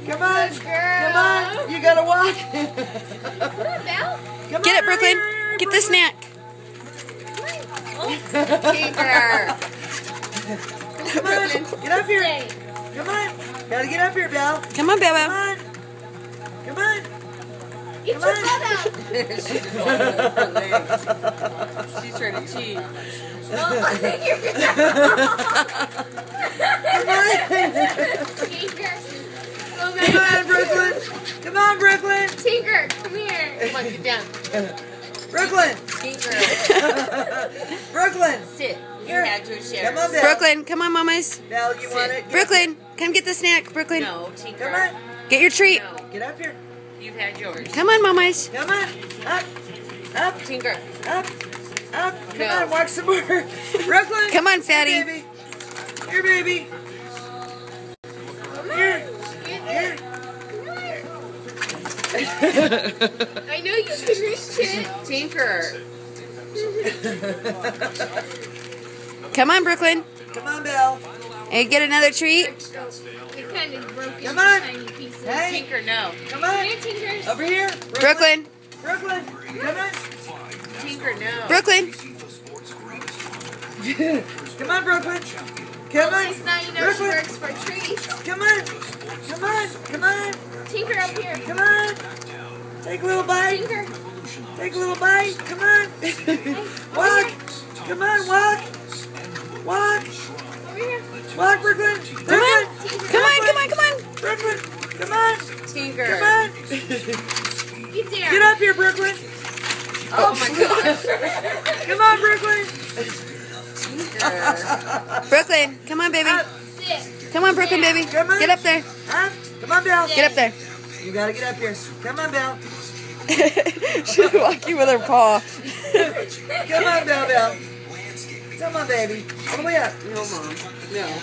Come on. Good girl. Come on. You gotta walk. Come on, Belle. Come Get on, it, Brooklyn. hurry, Get the snack. Tinker. Come on. Get up here. Come on. Gotta get up here, Belle. Come on, Come Bella. on. Come on. Get Come your on. butt out. She's trying to cheat. Oh, Tinker. Oh, Come on, Brooklyn. Come on, Brooklyn. Tinker, come here. Come on, get down. Brooklyn. Tinker. Brooklyn. Sit. You Here. had your share. Come on, Belle. Brooklyn, come on, mamas. Belle, you want it? Get Brooklyn, come get the snack, Brooklyn. No, Tinker. Come on. Get your treat. No, Get up here. you've had yours. Come on, mamas. Come on. Up. Up. Tinker. Up. Up. Come No. on. Walk some more. Brooklyn. Come on, fatty. Here, baby. Here, baby. Here. Here. I know you can reach it. Tinker. Come on, Brooklyn. Come on, Belle. And get another treat. It kind of broke into Come on. tiny pieces. Hey. Tinker, no. Come Come on. here, Tinkers. Over here. Brooklyn, Brooklyn. Come on. Tinker, no. Brooklyn. Come on, Brooklyn. Come At on. least now you know she Brooklyn. works for treats. Come on. Come on. Come on. Tinker up here. Come on. Take a little bite. Tinker. Take a little bite. Come on. Walk. Come on, walk. Walk. Over here. Walk, Brooklyn. Come on. Come on, come on, come on. Brooklyn. Come on. Tinker. Come on. Get there. Get up here, Brooklyn. Oh my gosh. Come on, Brooklyn. Tinker. Brooklyn, come on, baby. Up. Sit. Come on, Brooklyn, baby. Come on. Get up there. Up. Come on, Belle. Get up there. You gotta get up here. Come on, Belle. She's walking with her paw. Come on, Belle. Come on, baby. All the way up. No, Mom. No.